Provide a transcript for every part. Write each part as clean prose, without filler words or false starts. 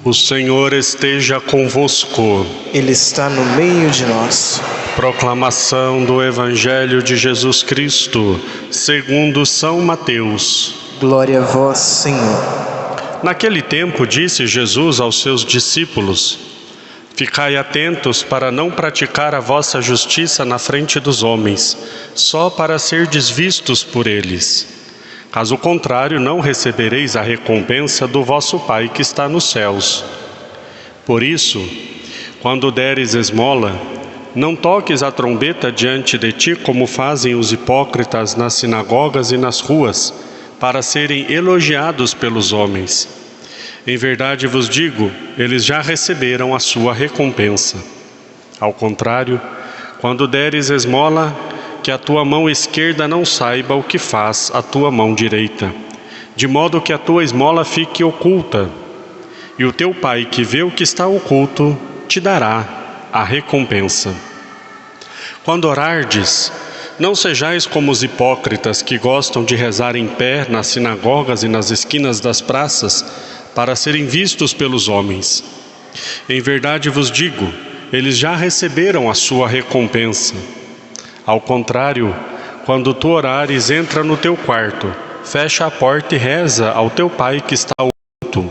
O Senhor esteja convosco. Ele está no meio de nós. Proclamação do Evangelho de Jesus Cristo, segundo São Mateus. Glória a vós, Senhor. Naquele tempo disse Jesus aos seus discípulos: Ficai atentos para não praticar a vossa justiça na frente dos homens, só para serdes vistos por eles. Caso contrário, não recebereis a recompensa do vosso Pai que está nos céus. Por isso, quando deres esmola, não toques a trombeta diante de ti como fazem os hipócritas nas sinagogas e nas ruas, para serem elogiados pelos homens. Em verdade vos digo, eles já receberam a sua recompensa. Ao contrário, quando deres esmola, que a tua mão esquerda não saiba o que faz a tua mão direita, de modo que a tua esmola fique oculta, e o teu Pai que vê o que está oculto te dará a recompensa. Quando orardes, não sejais como os hipócritas que gostam de rezar em pé nas sinagogas e nas esquinas das praças, para serem vistos pelos homens. Em verdade vos digo, eles já receberam a sua recompensa. Ao contrário, quando tu orares, entra no teu quarto, fecha a porta e reza ao teu Pai que está oculto.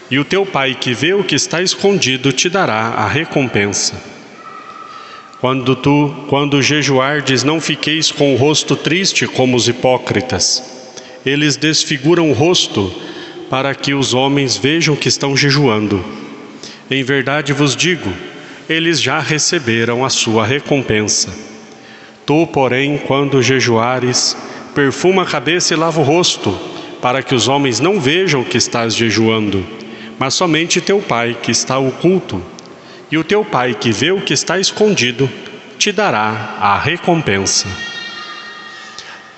E o teu Pai que vê o que está escondido te dará a recompensa. Quando jejuardes, não fiqueis com o rosto triste como os hipócritas. Eles desfiguram o rosto para que os homens vejam que estão jejuando. Em verdade vos digo, eles já receberam a sua recompensa. Tu, porém, quando jejuares, perfuma a cabeça e lava o rosto, para que os homens não vejam que estás jejuando, mas somente teu Pai que está oculto. E o teu Pai que vê o que está escondido, te dará a recompensa.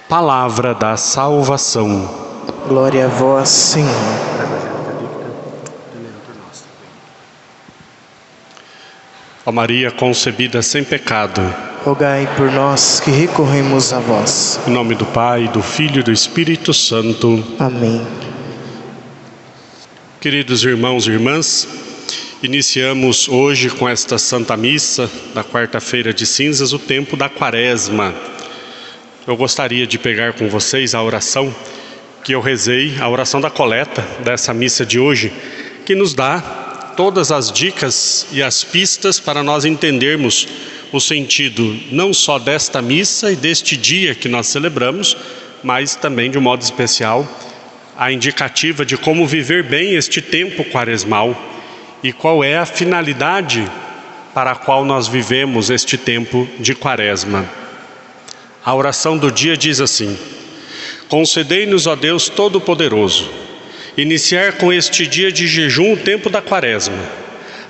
Palavra da salvação. Glória a vós, Senhor. Ó Maria concebida sem pecado, rogai por nós que recorremos a vós. em nome do Pai, do Filho e do Espírito Santo. Amém. Queridos irmãos e irmãs, iniciamos hoje com esta Santa Missa da quarta-feira de cinzas, o tempo da Quaresma. Eu gostaria de pegar com vocês a oração que eu rezei, a oração da coleta dessa missa de hoje, que nos dá todas as dicas e as pistas para nós entendermos o sentido não só desta missa e deste dia que nós celebramos, mas também de um modo especial a indicativa de como viver bem este tempo quaresmal e qual é a finalidade para a qual nós vivemos este tempo de Quaresma. A oração do dia diz assim: concedei-nos, ó Deus Todo-Poderoso, iniciar com este dia de jejum o tempo da Quaresma,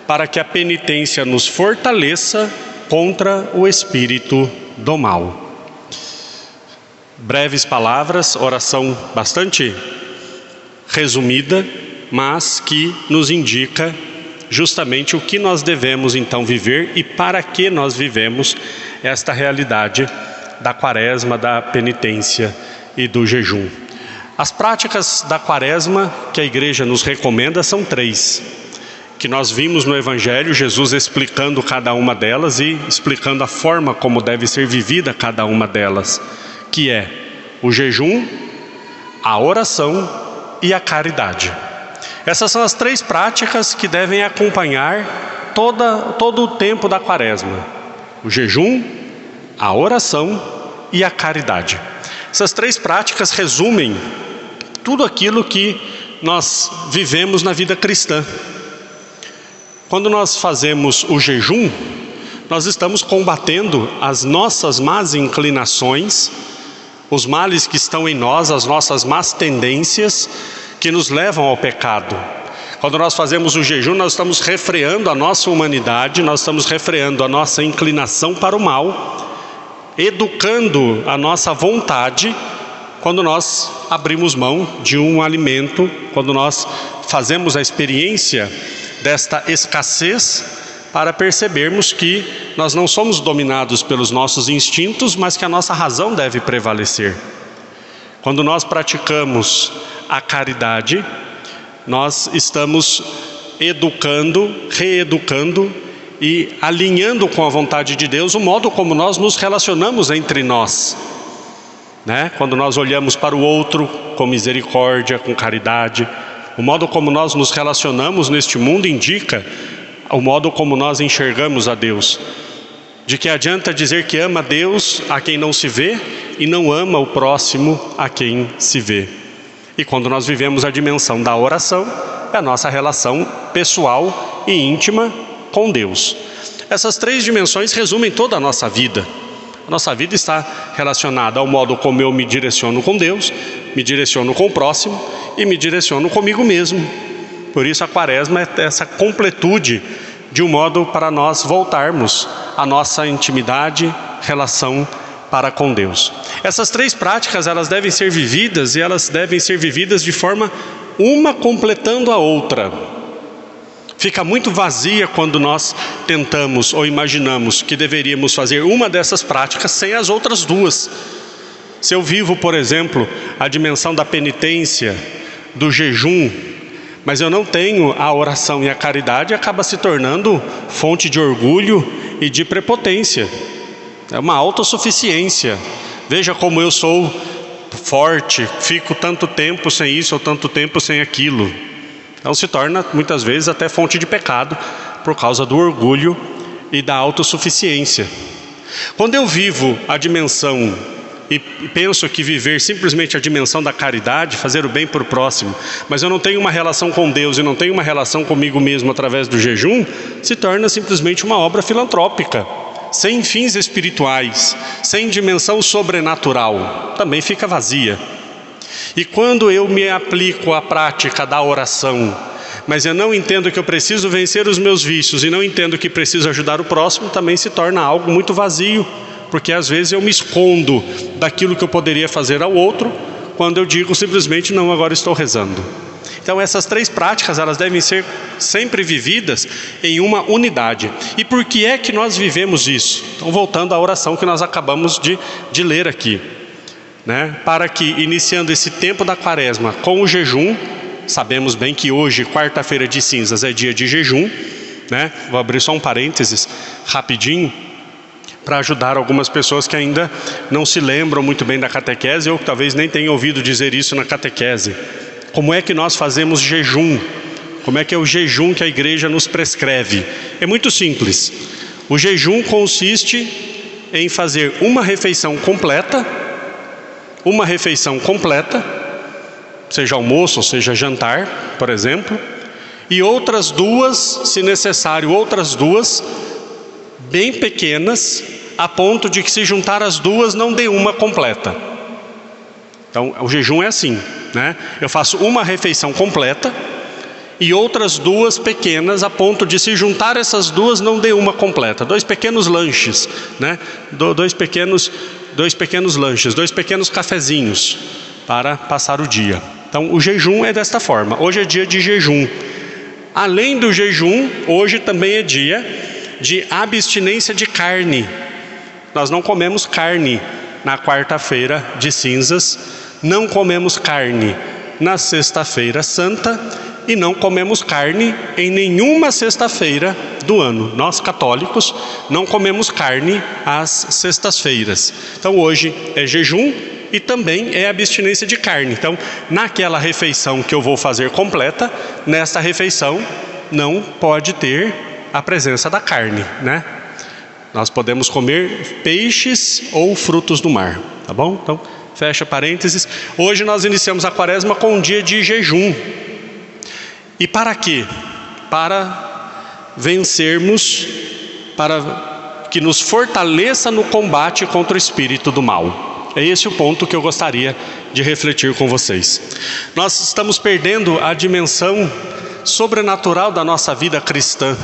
para que a penitência nos fortaleça contra o espírito do mal. Breves palavras, oração bastante resumida, mas que nos indica justamente o que nós devemos então viver e para que nós vivemos esta realidade da Quaresma, da penitência e do jejum. As práticas da Quaresma que a Igreja nos recomenda são 3, que nós vimos no Evangelho, Jesus explicando cada uma delas e explicando a forma como deve ser vivida cada uma delas, que é o jejum, a oração e a caridade. Essas são as 3 práticas que devem acompanhar todo o tempo da Quaresma: o jejum, a oração e a caridade. Essas 3 práticas resumem tudo aquilo que nós vivemos na vida cristã. Quando nós fazemos o jejum, nós estamos combatendo as nossas más inclinações, os males que estão em nós, as nossas más tendências que nos levam ao pecado. Quando nós fazemos o jejum, nós estamos refreando a nossa humanidade, nós estamos refreando a nossa inclinação para o mal, educando a nossa vontade. Quando nós abrimos mão de um alimento, quando nós fazemos a experiência desta escassez, para percebermos que nós não somos dominados pelos nossos instintos, mas que a nossa razão deve prevalecer. Quando nós praticamos a caridade, nós estamos educando, reeducando e alinhando com a vontade de Deus o modo como nós nos relacionamos entre nós, né? Quando nós olhamos para o outro com misericórdia, com caridade, o modo como nós nos relacionamos neste mundo indica o modo como nós enxergamos a Deus. De que adianta dizer que ama Deus a quem não se vê e não ama o próximo a quem se vê. E quando nós vivemos a dimensão da oração, é a nossa relação pessoal e íntima com Deus. Essas três dimensões resumem toda a nossa vida. A nossa vida está relacionada ao modo como eu me direciono com Deus, me direciono com o próximo e me direciono comigo mesmo. Por isso a Quaresma é essa completude de um modo para nós voltarmos à nossa intimidade, relação para com Deus. Essas três práticas, elas devem ser vividas, e elas devem ser vividas de forma uma completando a outra. Fica muito vazia quando nós tentamos ou imaginamos que deveríamos fazer uma dessas práticas sem as outras duas. Se eu vivo, por exemplo, a dimensão da penitência, do jejum, mas eu não tenho a oração e a caridade, acaba se tornando fonte de orgulho e de prepotência. É uma autossuficiência. Veja como eu sou forte, fico tanto tempo sem isso ou tanto tempo sem aquilo. Então se torna muitas vezes até fonte de pecado por causa do orgulho e da autossuficiência. Quando eu vivo a dimensão e penso que viver simplesmente a dimensão da caridade, fazer o bem para o próximo, mas eu não tenho uma relação com Deus e não tenho uma relação comigo mesmo através do jejum, se torna simplesmente uma obra filantrópica, sem fins espirituais, sem dimensão sobrenatural, também fica vazia. E quando eu me aplico à prática da oração, mas eu não entendo que eu preciso vencer os meus vícios e não entendo que preciso ajudar o próximo, também se torna algo muito vazio, porque às vezes eu me escondo daquilo que eu poderia fazer ao outro, quando eu digo simplesmente não, agora estou rezando. Então essas três práticas, elas devem ser sempre vividas em uma unidade. E por que é que nós vivemos isso? Então voltando à oração que nós acabamos de ler aqui, né? Para que, iniciando esse tempo da Quaresma com o jejum, sabemos bem que hoje, quarta-feira de cinzas, é dia de jejum, né? Vou abrir só um parênteses rapidinho, para ajudar algumas pessoas que ainda não se lembram muito bem da catequese ou que talvez nem tenham ouvido dizer isso na catequese. Como é que nós fazemos jejum? Como é que é o jejum que a igreja nos prescreve? É muito simples. O jejum consiste em fazer uma refeição completa, seja almoço ou seja jantar, por exemplo, e outras duas, se necessário, outras duas bem pequenas, a ponto de que se juntar as duas não dê uma completa. Então o jejum é assim, né? Eu faço uma refeição completa e outras duas pequenas, a ponto de se juntar essas duas não dê uma completa. Dois pequenos lanches, né? Dois pequenos lanches, dois pequenos cafezinhos para passar o dia. Então o jejum é desta forma. Hoje é dia de jejum. Além do jejum, hoje também é dia de abstinência de carne. Nós não comemos carne na quarta-feira de cinzas, não comemos carne na sexta-feira santa e não comemos carne em nenhuma sexta-feira do ano. Nós católicos não comemos carne às sextas-feiras. Então hoje é jejum e também é abstinência de carne. Então naquela refeição que eu vou fazer completa, nessa refeição não pode ter a presença da carne, né? Nós podemos comer peixes ou frutos do mar, tá bom? Então, fecha parênteses. Hoje nós iniciamos a Quaresma com um dia de jejum. E para quê? Para vencermos, para que nos fortaleça no combate contra o espírito do mal. É esse o ponto que eu gostaria de refletir com vocês. Nós estamos perdendo a dimensão sobrenatural da nossa vida cristã.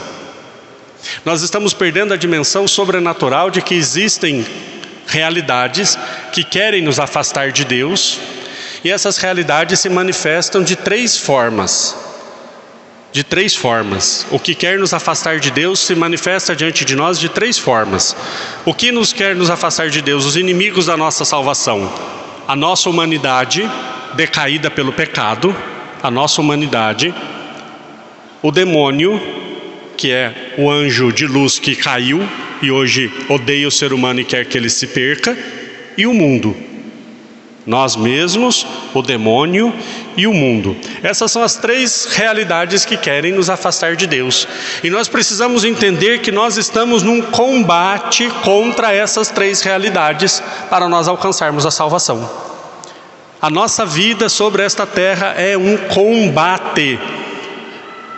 Nós estamos perdendo a dimensão sobrenatural de que existem realidades que querem nos afastar de Deus, e essas realidades se manifestam de três formas. O que quer nos afastar de Deus se manifesta diante de nós de três formas. O que nos quer nos afastar de Deus? Os inimigos da nossa salvação. A nossa humanidade decaída pelo pecado, a nossa humanidade o demônio, que é o anjo de luz que caiu e hoje odeia o ser humano e quer que ele se perca, e o mundo. Nós mesmos, o demônio e o mundo. Essas são as três realidades que querem nos afastar de Deus. E nós precisamos entender que nós estamos num combate contra essas três realidades para nós alcançarmos a salvação. A nossa vida sobre esta terra é um combate.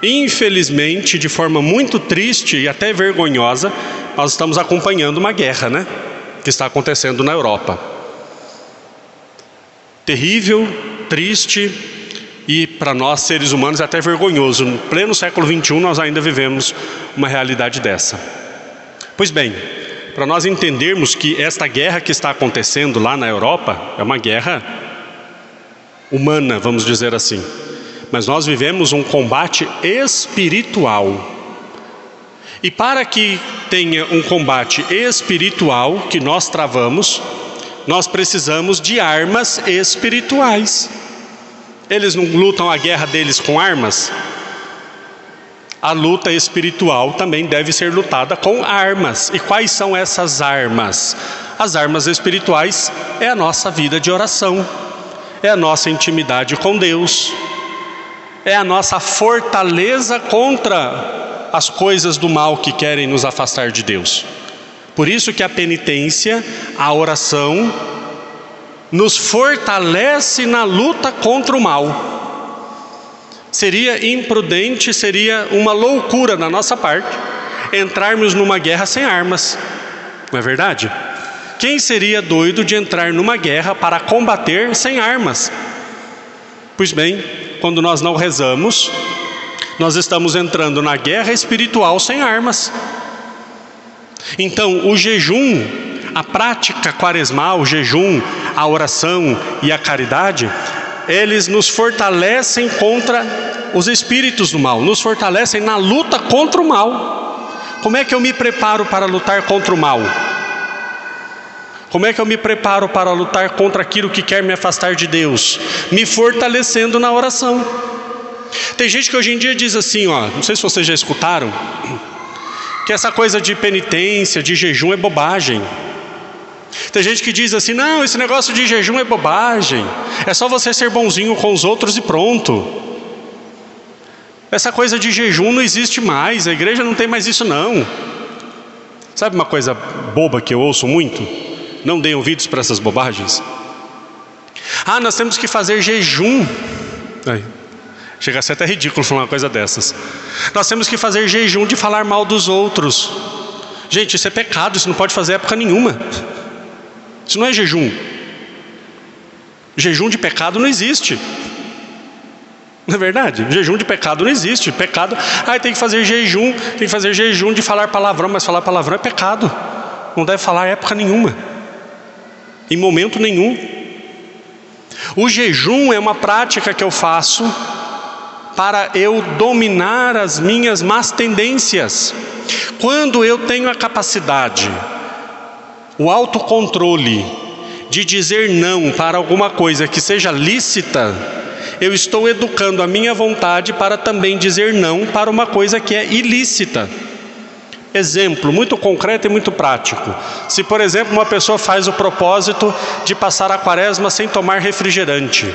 Infelizmente, de forma muito triste e até vergonhosa, nós estamos acompanhando uma guerra, né? Que está acontecendo na Europa. Terrível, triste e para nós seres humanos é até vergonhoso. No pleno século XXI nós ainda vivemos uma realidade dessa. Pois bem, para nós entendermos que esta guerra que está acontecendo lá na Europa é uma guerra humana, vamos dizer assim. Mas nós vivemos um combate espiritual. E para que tenha um combate espiritual que nós travamos, nós precisamos de armas espirituais. Eles não lutam a guerra deles com armas? A luta espiritual também deve ser lutada com armas. E quais são essas armas? As armas espirituais é a nossa vida de oração, é a nossa intimidade com Deus, é a nossa fortaleza contra as coisas do mal que querem nos afastar de Deus. Por isso que a penitência, a oração, nos fortalece na luta contra o mal. Seria imprudente, seria uma loucura da nossa parte entrarmos numa guerra sem armas, não é verdade? Quem seria doido de entrar numa guerra para combater sem armas? Pois bem, quando nós não rezamos, nós estamos entrando na guerra espiritual sem armas. Então, o jejum, a prática quaresmal, o jejum, a oração e a caridade, eles nos fortalecem contra os espíritos do mal, nos fortalecem na luta contra o mal. Como é que eu me preparo para lutar contra o mal? Como é que eu me preparo para lutar contra aquilo que quer me afastar de Deus? Me fortalecendo na oração. Tem gente que hoje em dia diz assim, não sei se vocês já escutaram, que essa coisa de penitência, de jejum é bobagem. Tem gente que diz assim, não, esse negócio de jejum é bobagem, é só você ser bonzinho com os outros e pronto. Essa coisa de jejum não existe mais, a igreja não tem mais isso não. Sabe uma coisa boba que eu ouço muito? Não deem ouvidos para essas bobagens. Nós temos que fazer jejum. Chega a ser até ridículo falar uma coisa dessas. Nós temos que fazer jejum de falar mal dos outros. Gente, isso é pecado, isso não pode fazer época nenhuma. Isso não é jejum. Jejum de pecado não existe. Não é verdade? Jejum de pecado não existe. Pecado, tem que fazer jejum de falar palavrão, mas falar palavrão é pecado. Não deve falar época nenhuma. Em momento nenhum. O jejum é uma prática que eu faço para eu dominar as minhas más tendências. Quando eu tenho a capacidade, o autocontrole de dizer não para alguma coisa que seja lícita, eu estou educando a minha vontade para também dizer não para uma coisa que é ilícita. Exemplo muito concreto e muito prático. Se, por exemplo, uma pessoa faz o propósito de passar a quaresma sem tomar refrigerante,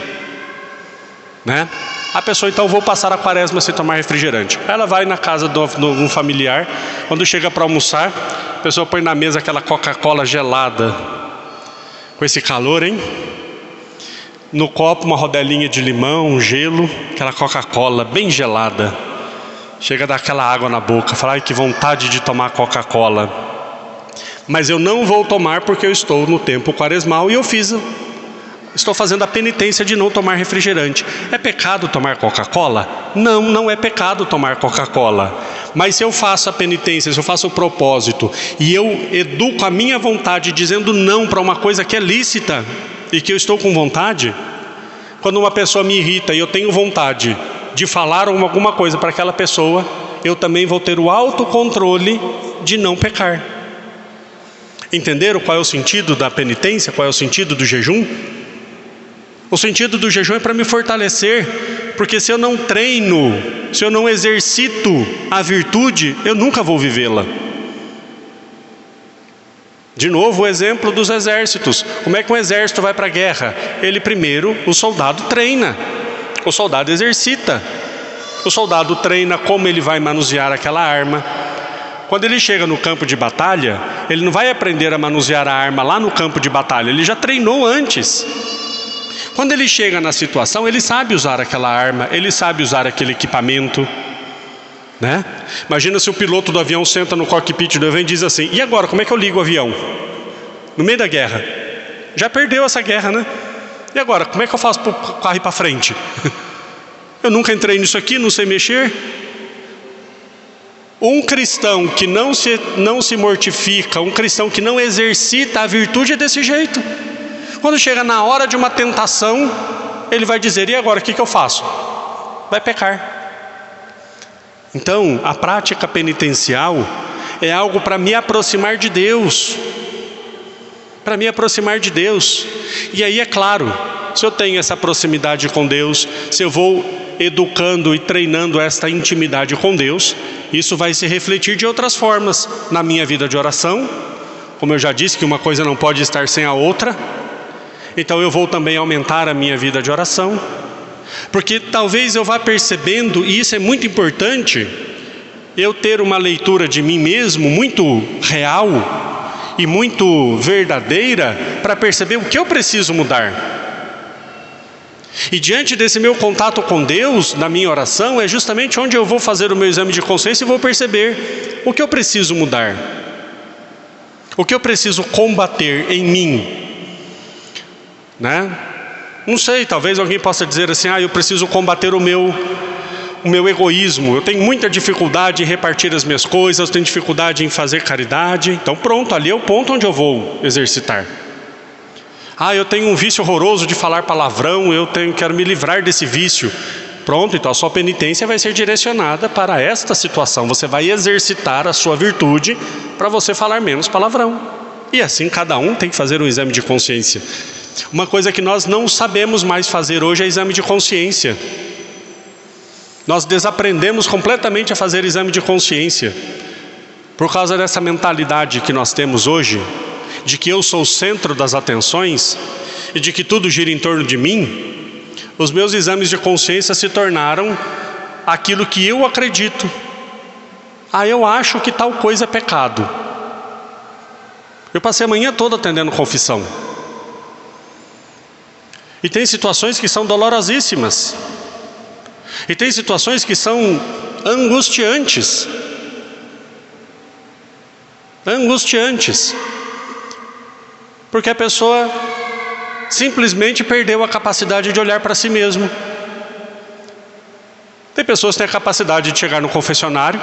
né? A pessoa, então, vou passar a quaresma sem tomar refrigerante. Ela vai na casa de um familiar, quando chega para almoçar, a pessoa põe na mesa aquela Coca-Cola gelada, com esse calor, hein? No copo uma rodelinha de limão, um gelo, aquela Coca-Cola bem gelada. Chega a dar aquela água na boca, fala, ai, que vontade de tomar Coca-Cola. Mas eu não vou tomar porque eu estou no tempo quaresmal e estou fazendo a penitência de não tomar refrigerante. É pecado tomar Coca-Cola? Não, não é pecado tomar Coca-Cola. Mas se eu faço a penitência, se eu faço o propósito e eu educo a minha vontade dizendo não para uma coisa que é lícita e que eu estou com vontade, quando uma pessoa me irrita e eu tenho vontade de falar alguma coisa para aquela pessoa, eu também vou ter o autocontrole de não pecar. Entenderam qual é o sentido da penitência? Qual é o sentido do jejum? O sentido do jejum é para me fortalecer, porque se eu não treino se eu não exercito a virtude, eu nunca vou vivê-la. De novo o exemplo dos exércitos. Como é que um exército vai para a guerra? Ele primeiro, o soldado treina, o soldado exercita. O soldado treina como ele vai manusear aquela arma. Quando ele chega no campo de batalha, ele não vai aprender a manusear a arma lá no campo de batalha, ele já treinou antes. Quando ele chega na situação, ele sabe usar aquela arma, ele sabe usar aquele equipamento, né? Imagina se o piloto do avião senta no cockpit do avião e diz assim: e agora, como é que eu ligo o avião? No meio da guerra. Já perdeu essa guerra, né? E agora, como é que eu faço para o carro ir para frente? Eu nunca entrei nisso aqui, não sei mexer. Um cristão que não se mortifica, um cristão que não exercita a virtude é desse jeito. Quando chega na hora de uma tentação, ele vai dizer: e agora, o que eu faço? Vai pecar. Então, a prática penitencial é algo para me aproximar de Deus. Para me aproximar de Deus. E aí é claro, se eu tenho essa proximidade com Deus, se eu vou educando e treinando esta intimidade com Deus, isso vai se refletir de outras formas na minha vida de oração. Como eu já disse, que uma coisa não pode estar sem a outra. Então eu vou também aumentar a minha vida de oração, porque talvez eu vá percebendo, e isso é muito importante, eu ter uma leitura de mim mesmo muito real e muito verdadeira, para perceber o que eu preciso mudar. E diante desse meu contato com Deus, na minha oração, é justamente onde eu vou fazer o meu exame de consciência e vou perceber o que eu preciso mudar, o que eu preciso combater em mim, né? Não sei, talvez alguém possa dizer assim: eu preciso combater o meu egoísmo, eu tenho muita dificuldade em repartir as minhas coisas, eu tenho dificuldade em fazer caridade. Então pronto, ali é o ponto onde eu vou exercitar. Eu tenho um vício horroroso de falar palavrão, quero me livrar desse vício. Pronto, então a sua penitência vai ser direcionada para esta situação. Você vai exercitar a sua virtude para você falar menos palavrão. E assim cada um tem que fazer um exame de consciência. Uma coisa que nós não sabemos mais fazer hoje é exame de consciência. Nós desaprendemos completamente a fazer exame de consciência, por causa dessa mentalidade que nós temos hoje, de que eu sou o centro das atenções e de que tudo gira em torno de mim. Os meus exames de consciência se tornaram aquilo que eu acredito. Eu acho que tal coisa é pecado. Eu passei a manhã toda atendendo confissão. E tem situações que são dolorosíssimas. E tem situações que são angustiantes. Angustiantes. Porque a pessoa simplesmente perdeu a capacidade de olhar para si mesmo. Tem pessoas que têm a capacidade de chegar no confessionário,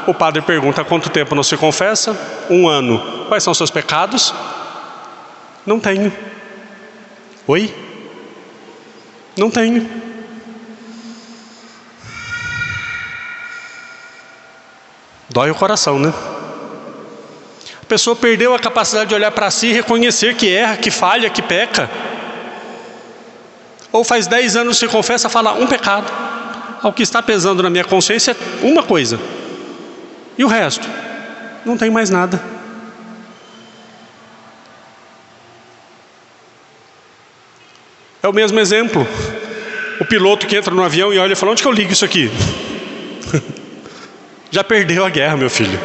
o padre pergunta: há quanto tempo não se confessa? 1 ano. Quais são seus pecados? Não tenho. Oi? Não tenho. Dói o coração, né? A pessoa perdeu a capacidade de olhar para si e reconhecer que erra, que falha, que peca. Ou faz 10 anos se confessa, fala um pecado. O que está pesando na minha consciência é uma coisa. E o resto? Não tem mais nada. É o mesmo exemplo. O piloto que entra no avião e olha e fala: onde que eu ligo isso aqui? Já perdeu a guerra, meu filho.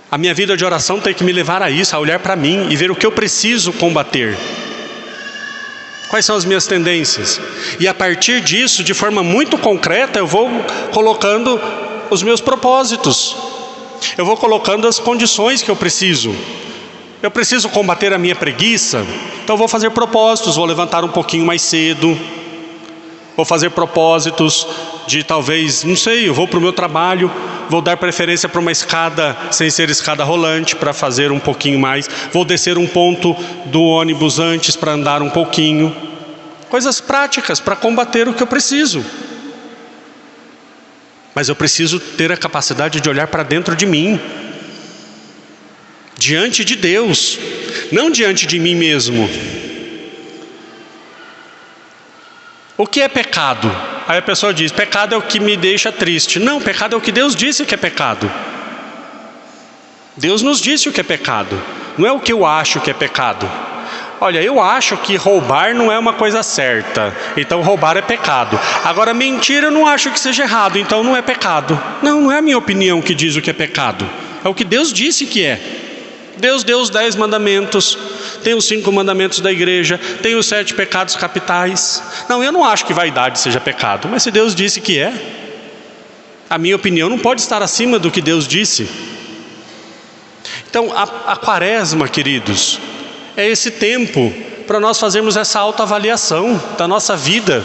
A minha vida de oração tem que me levar a isso, a olhar para mim e ver o que eu preciso combater. Quais são as minhas tendências? E a partir disso, de forma muito concreta, eu vou colocando os meus propósitos. Eu vou colocando as condições que eu preciso. Eu preciso combater a minha preguiça, então eu vou fazer propósitos, vou levantar um pouquinho mais cedo. Vou fazer propósitos de talvez, não sei, eu vou para o meu trabalho, vou dar preferência para uma escada sem ser escada rolante, para fazer um pouquinho mais. Vou descer um ponto do ônibus antes para andar um pouquinho. Coisas práticas para combater o que eu preciso. Mas eu preciso ter a capacidade de olhar para dentro de mim. Diante de Deus, não diante de mim mesmo. O que é pecado? Aí a pessoa diz, pecado é o que me deixa triste. Não, pecado é o que Deus disse que é pecado. Deus nos disse o que é pecado, não é o que eu acho que é pecado. Olha, eu acho que roubar não é uma coisa certa, então roubar é pecado. Agora, mentir eu não acho que seja errado, então não é pecado. Não, não é a minha opinião que diz o que é pecado, é o que Deus disse que é. Deus deu os 10 mandamentos, tem os 5 mandamentos da igreja, tem os 7 pecados capitais. Não, eu não acho que vaidade seja pecado, mas se Deus disse que é, a minha opinião não pode estar acima do que Deus disse. Então, a quaresma, queridos, é esse tempo para nós fazermos essa autoavaliação da nossa vida.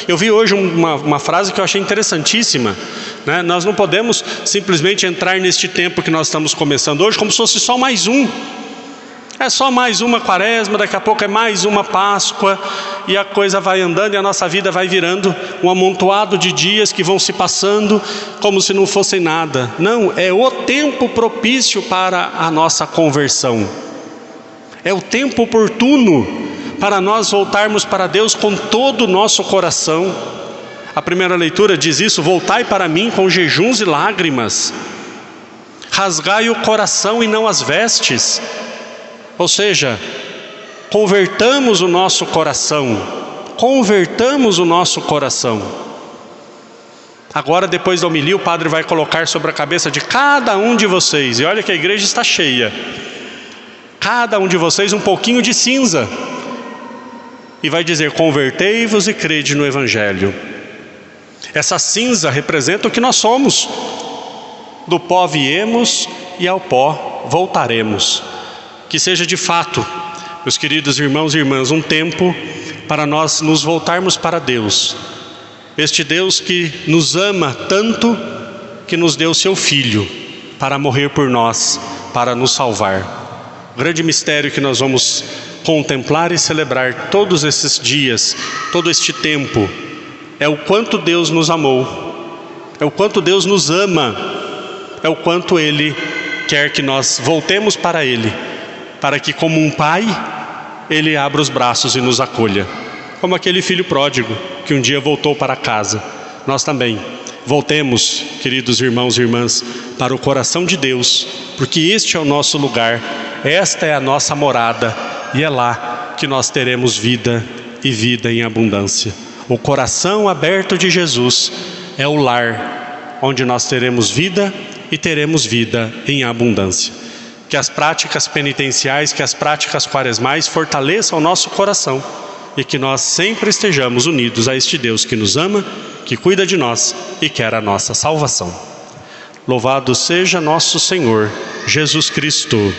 Eu vi hoje uma frase que eu achei interessantíssima, né? Nós não podemos simplesmente entrar neste tempo que nós estamos começando hoje como se fosse só mais um. É só mais uma quaresma, daqui a pouco é mais uma Páscoa, e a coisa vai andando e a nossa vida vai virando um amontoado de dias que vão se passando como se não fossem nada. Não, é o tempo propício para a nossa conversão. É o tempo oportuno para nós voltarmos para Deus com todo o nosso coração. A primeira leitura diz isso: voltai para mim com jejuns e lágrimas, rasgai o coração e não as vestes. Ou seja, convertamos o nosso coração, convertamos o nosso coração. Agora, depois da homilia, o padre vai colocar sobre a cabeça de cada um de vocês, e olha que a igreja está cheia, cada um de vocês um pouquinho de cinza, e vai dizer: convertei-vos e crede no Evangelho. Essa cinza representa o que nós somos. Do pó viemos e ao pó voltaremos. Que seja de fato, meus queridos irmãos e irmãs, um tempo para nós nos voltarmos para Deus. Este Deus que nos ama tanto, que nos deu seu Filho para morrer por nós, para nos salvar. O grande mistério que nós vamos contemplar e celebrar todos esses dias, todo este tempo, é o quanto Deus nos amou, é o quanto Deus nos ama, é o quanto Ele quer que nós voltemos para Ele, para que, como um pai, Ele abra os braços e nos acolha, como aquele filho pródigo que um dia voltou para casa. Nós também voltemos, queridos irmãos e irmãs, para o coração de Deus, porque este é o nosso lugar, esta é a nossa morada, e é lá que nós teremos vida e vida em abundância. O coração aberto de Jesus é o lar onde nós teremos vida e teremos vida em abundância. Que as práticas penitenciais, que as práticas quaresmais fortaleçam o nosso coração e que nós sempre estejamos unidos a este Deus que nos ama, que cuida de nós e quer a nossa salvação. Louvado seja nosso Senhor Jesus Cristo.